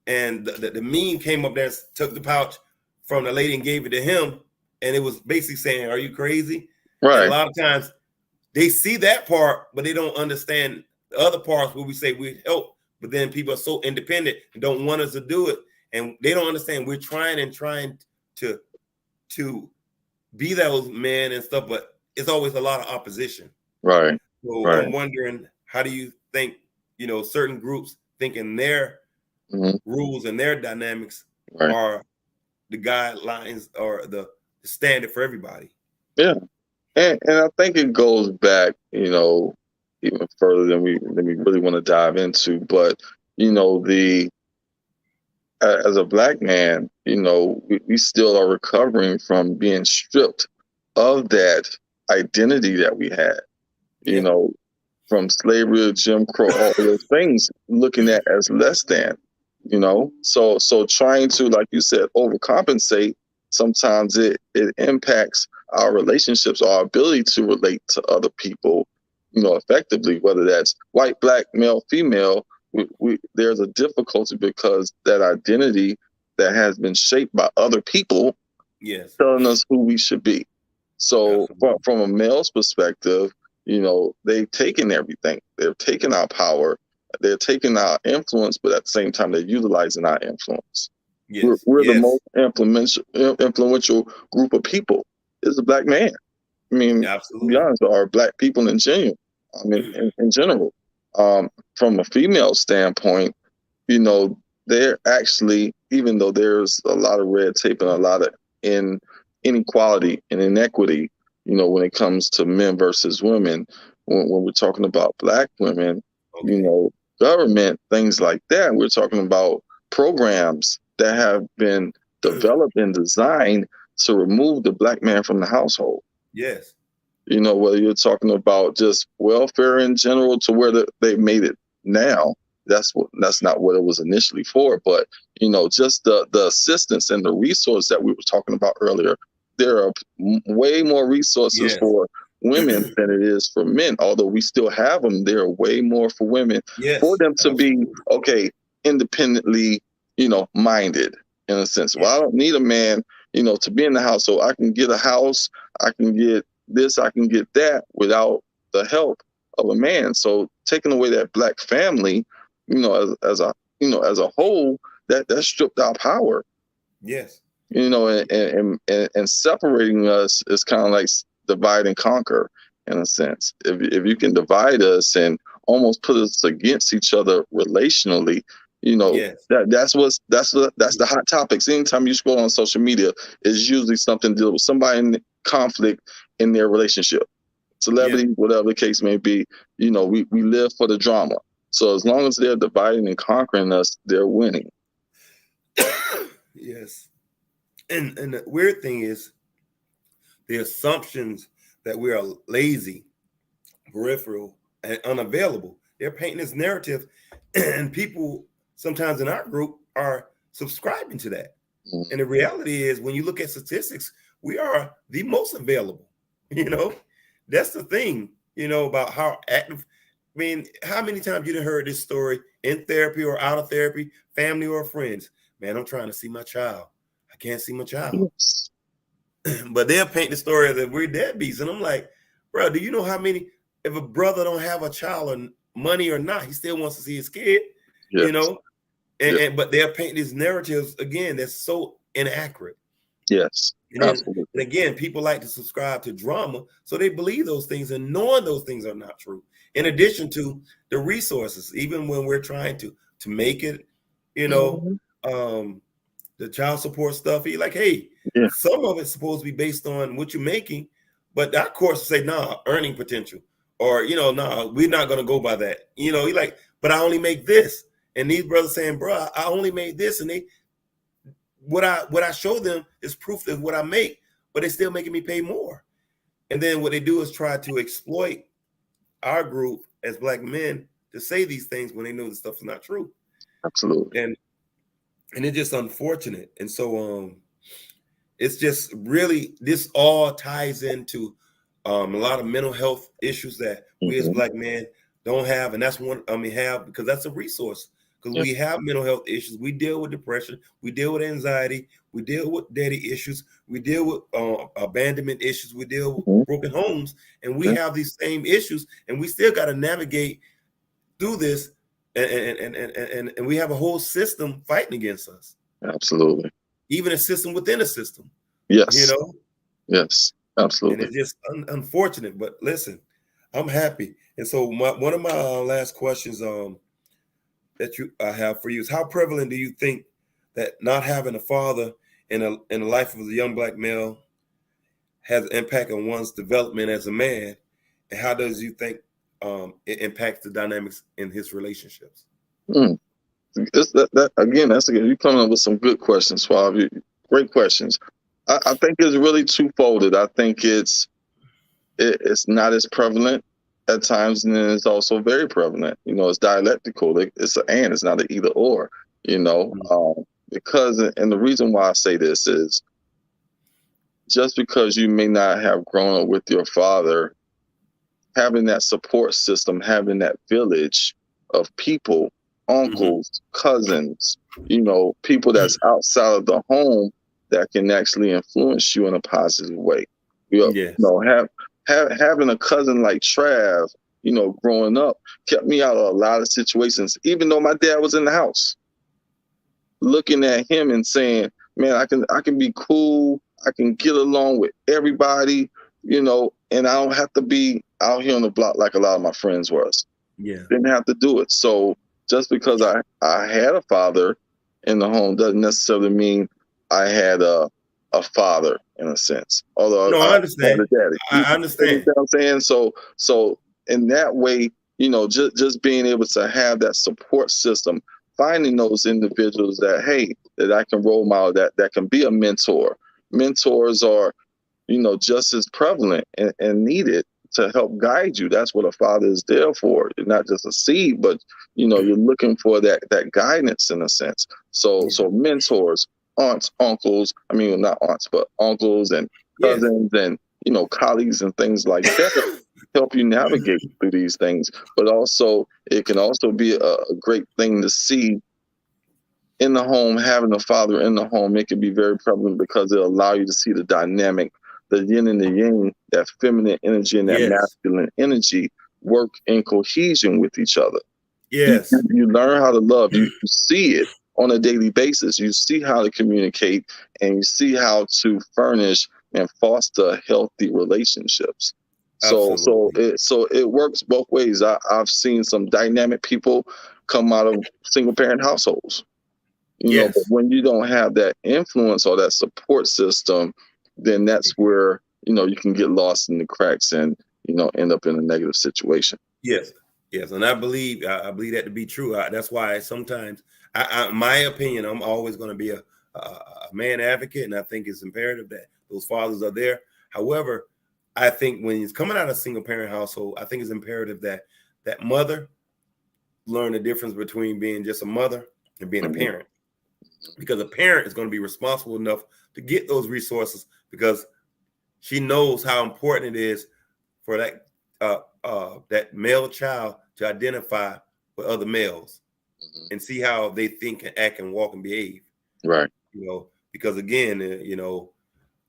And the meme came up there and took the pouch from the lady and gave it to him. And it was basically saying, "Are you crazy?" And a Right. lot of times they see that part, but they don't understand the other parts where we say we help, but then people are so independent and don't want us to do it. And they don't understand we're trying to to be those men and stuff, but it's always a lot of opposition. Right. So Right. I'm wondering, how do you think, certain groups thinking their Mhm. rules and their dynamics Right. are the guidelines or the standard for everybody? Yeah. And I think it goes back, even further than we really want to dive into. But the as a black man, we still are recovering from being stripped of that identity that we had. You Yeah. know, from slavery to Jim Crow, all those things looking at as less than. So trying to, like you said, overcompensate, sometimes it impacts our relationships, our ability to relate to other people, effectively, whether that's white, black, male, female. There's a difficulty because that identity that has been shaped by other people Yes. telling us who we should be. So Absolutely. from a male's perspective, they've taken everything. They've taken our power. They're taking our influence, but at the same time, they're utilizing our influence. Yes. We're the Yes. most influential group of people is a black man. I mean, to be Absolutely. honest, are black people in general. I mean, in general. From a female standpoint, they're actually, even though there's a lot of red tape and a lot of inequality and inequity, when it comes to men versus women, when we're talking about black women, Okay. government, things like that, we're talking about programs that have been developed and designed to remove the black man from the household. Yes. Whether you're talking about just welfare in general to where they made it now, that's not what it was initially for. But just the assistance and the resource that we were talking about earlier, there are way more resources Yes. for women than it is for men. Although we still have them, there are way more for women, for Yes. them to be Absolutely. independently, minded in a sense. Well, Yes. I don't need a man, to be in the household. I can get a house. I can get this, I can get that without the help of a man. So taking away that black family, as a whole, that stripped our power. Yes. And separating us is kind of like divide and conquer in a sense. If you can divide us and almost put us against each other relationally, Yes. that's the hot topics. Anytime you scroll on social media, is usually something to do with somebody in conflict in their relationship, celebrity, whatever the case may be. We live for the drama. So as long as they're dividing and conquering us, they're winning. Yes. And the weird thing is the assumptions that we are lazy, peripheral, and unavailable. They're painting this narrative, and people sometimes in our group are subscribing to that. Mm-hmm. And the reality is, when you look at statistics, we are the most available. That's the thing, about how active. I mean, how many times you done heard this story in therapy or out of therapy, family or friends? Man, I'm trying to see my child. I can't see my child. Yes. But they'll paint the story that we're deadbeats. And I'm like, bro, do you know how many, if a brother don't have a child or money or not, he still wants to see his kid, Yes. But they're painting these narratives, again, that's so inaccurate. Yes. And again, people like to subscribe to drama, so they believe those things and knowing those things are not true. In addition to the resources, even when we're trying to make it, the child support stuff, he like, hey, some of it's supposed to be based on what you're making, but that course say, nah, earning potential, or nah, we're not gonna go by that. He like, but I only make this, and these brothers saying, bro, I only made this, and what I show them is proof of what I make, but they're still making me pay more. And then what they do is try to exploit our group as black men to say these things when they know this stuff is not true. Absolutely. And it's just unfortunate. And so it's just really, this all ties into a lot of mental health issues that we as Black men don't have, and that's one have, because that's a resource. Because we have mental health issues, we deal with depression, we deal with anxiety, we deal with daddy issues, we deal with abandonment issues, we deal with broken homes, and we have these same issues, and we still got to navigate through this, and we have a whole system fighting against us. Absolutely. Even a system within a system. Yes. You know? Yes, absolutely. And it's just unfortunate, but listen, I'm happy. And so one of my last questions that I have for you is, how prevalent do you think that not having a father in the life of a young Black male has an impact on one's development as a man, and how does you think it impacts the dynamics in his relationships? Again, you're coming up with some good questions, Suave. Great questions. I think it's really twofolded. I think it's not as prevalent at times, and then it's also very prevalent. It's dialectical. It's it's not an either or. Because, and the reason why I say this is, just because you may not have grown up with your father, having that support system, having that village of people, uncles, cousins, people that's outside of the home that can actually influence you in a positive way. Having a cousin like Trav, growing up, kept me out of a lot of situations, even though my dad was in the house. Looking at him and saying, man, I can be cool, I can get along with everybody, and I don't have to be out here on the block like a lot of my friends was. Yeah. Didn't have to do it. So just because I had a father in the home doesn't necessarily mean I had a father, in a sense. Although I understand. I understand. You know what I'm saying? So in that way, just being able to have that support system, finding those individuals that I can role model, that can be a mentor. Mentors are, just as prevalent and needed to help guide you. That's what a father is there for. You're not just a seed, but you're looking for that guidance, in a sense. So mentors, aunts, uncles, not aunts, but uncles and cousins and colleagues and things like that help you navigate through these things. But also, it can also be a great thing to see in the home. Having a father in the home, it can be very prevalent because it'll allow you to see the dynamic, the yin and the yang, that feminine energy and that masculine energy work in cohesion with each other. Yes. You learn how to love. You see it on a daily basis. You see how to communicate, and you see how to furnish and foster healthy relationships. So it works both ways. I've seen some dynamic people come out of single parent households. But when you don't have that influence or that support system, then that's where you can get lost in the cracks and end up in a negative situation. Yes, and I believe that to be true. That's why sometimes, my opinion, I'm always going to be a man advocate, and I think it's imperative that those fathers are there. However, I think when he's coming out of a single parent household, I think it's imperative that that mother learn the difference between being just a mother and being a parent. Because a parent is going to be responsible enough to get those resources, because she knows how important it is for that male child to identify with other males and see how they think and act and walk and behave. Right. Because again,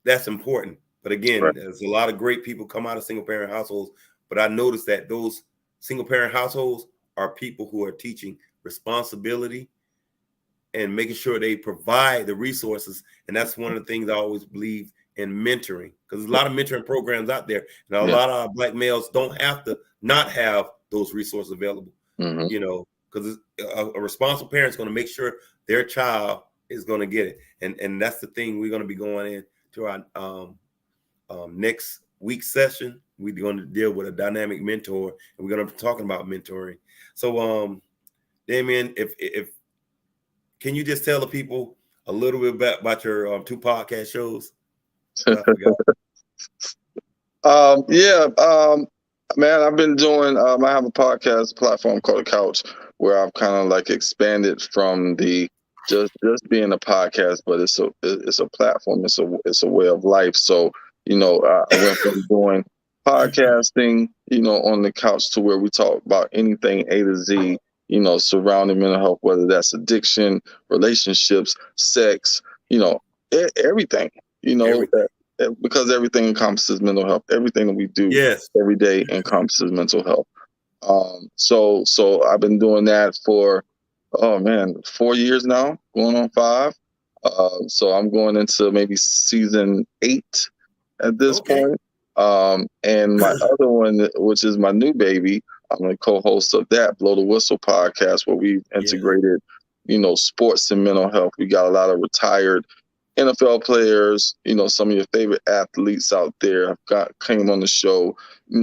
that's important. But again, there's a lot of great people come out of single parent households, but I noticed that those single parent households are people who are teaching responsibility and making sure they provide the resources. And that's one of the things I always believe in mentoring, because there's a lot of mentoring programs out there, and a lot of Black males don't have to not have those resources available, because a responsible parent is going to make sure their child is going to get it. And that's the thing we're going to be going into our next week's session. We're going to deal with a dynamic mentor, and we're going to be talking about mentoring. So, Damion, if can you just tell the people a little bit about your 2 podcast shows? Man, I've been doing. I have a podcast platform called The Couch, where I've kind of like expanded from the just being a podcast, but it's a platform. It's a way of life. So I went from doing podcasting, on the couch to where we talk about anything A to Z, surrounding mental health, whether that's addiction, relationships, sex, everything. Everything. Because everything encompasses mental health. Everything that we do Yes. every day encompasses mental health. So I've been doing that for 4 years now, going on 5. So I'm going into maybe season 8 at this point. And my other one, which is my new baby, I'm a co-host of that Blow the Whistle podcast, where we've integrated, sports and mental health. We got a lot of retired NFL players, some of your favorite athletes out there came on the show,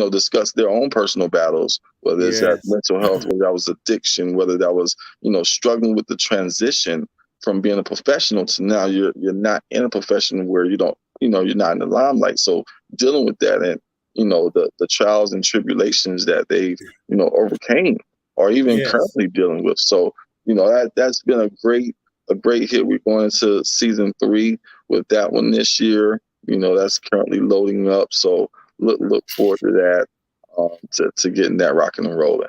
discussed their own personal battles, whether it's that mental health, whether that was addiction, whether that was, struggling with the transition from being a professional to now you're not in a profession where you don't, you're not in the limelight. So dealing with that and, the trials and tribulations that they've, overcame or even currently dealing with. So, that's been a great hit. We're going into season 3 with that one this year. That's currently loading up. So look forward to that, to getting that rocking and rolling.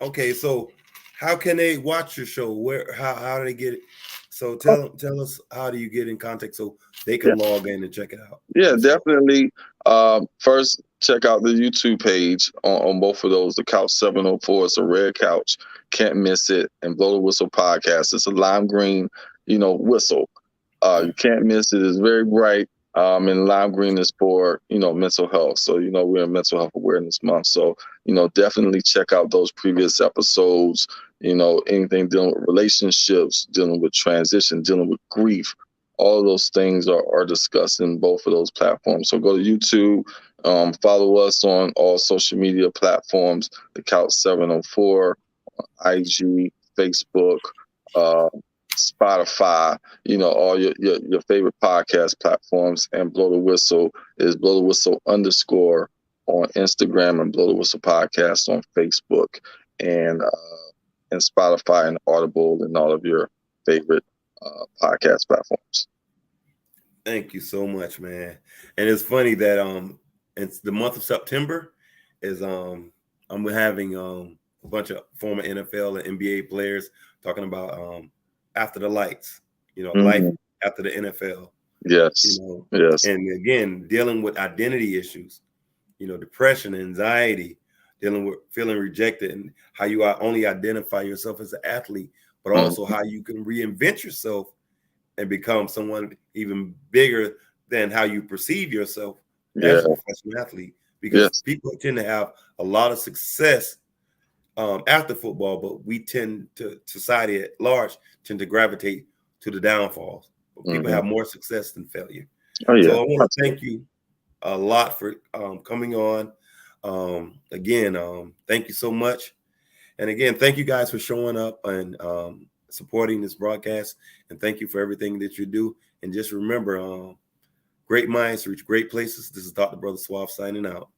Okay, so how can they watch your show? How do they get it? So tell us, how do you get in contact so they can log in and check it out? Yeah, definitely. First, check out the YouTube page on both of those. The Couch 704, it's a red couch. Can't miss it. And Blow the Whistle podcast. It's a lime green, whistle. You can't miss it. It's very bright. And lime green is for, mental health. So, we're in Mental Health Awareness Month. So, definitely check out those previous episodes. Anything dealing with relationships, dealing with transition, dealing with grief. All of those things are discussed in both of those platforms. So go to YouTube, follow us on all social media platforms, the Couch 704, IG, Facebook, Spotify, all your favorite podcast platforms. And Blow the Whistle is Blow the Whistle _ on Instagram, and Blow the Whistle podcast on Facebook, and Spotify and Audible and all of your favorite podcast platforms. Thank you so much, man. And it's funny that it's the month of September is I'm having a bunch of former NFL and NBA players talking about after the lights, life after the NFL. Yes. Yes. And again, dealing with identity issues, depression, anxiety, dealing with feeling rejected, and how you only identify yourself as an athlete, but also how you can reinvent yourself and become someone even bigger than how you perceive yourself as a professional athlete. Because people tend to have a lot of success after football, but we society at large tend to gravitate to the downfalls. But people have more success than failure. So I want to thank you a lot for coming on. Again, thank you so much. And again, thank you guys for showing up and supporting this broadcast. And thank you for everything that you do. And just remember, great minds reach great places. This is Dr. Brother Suave signing out.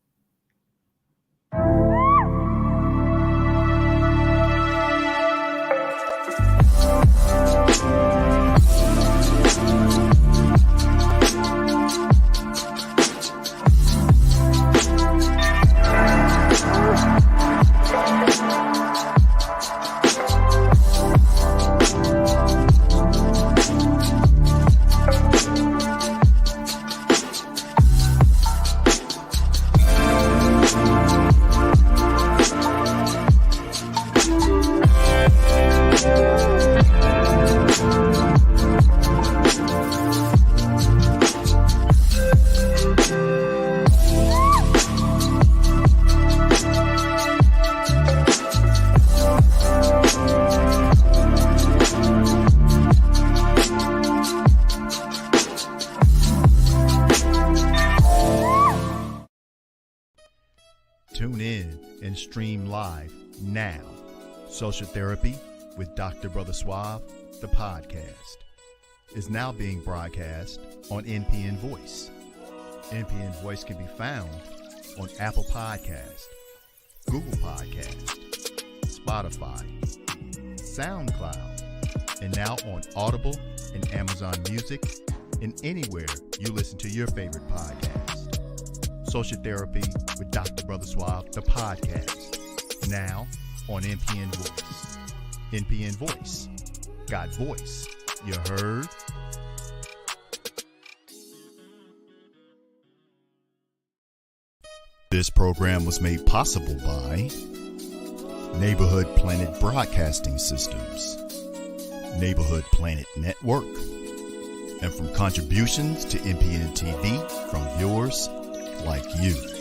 Tune in and stream live now. Social Therapy with Dr. Brother Suave, the podcast, is now being broadcast on NPN Voice. NPN Voice can be found on Apple Podcast, Google Podcast, Spotify, SoundCloud, and now on Audible and Amazon Music and anywhere you listen to your favorite podcast. Social Therapy with Dr. Brother Suave, the podcast, now on NPN Voice. NPN Voice. Got voice. You heard? This program was made possible by Neighborhood Planet Broadcasting Systems, Neighborhood Planet Network, and from contributions to NPNTv from viewers like you.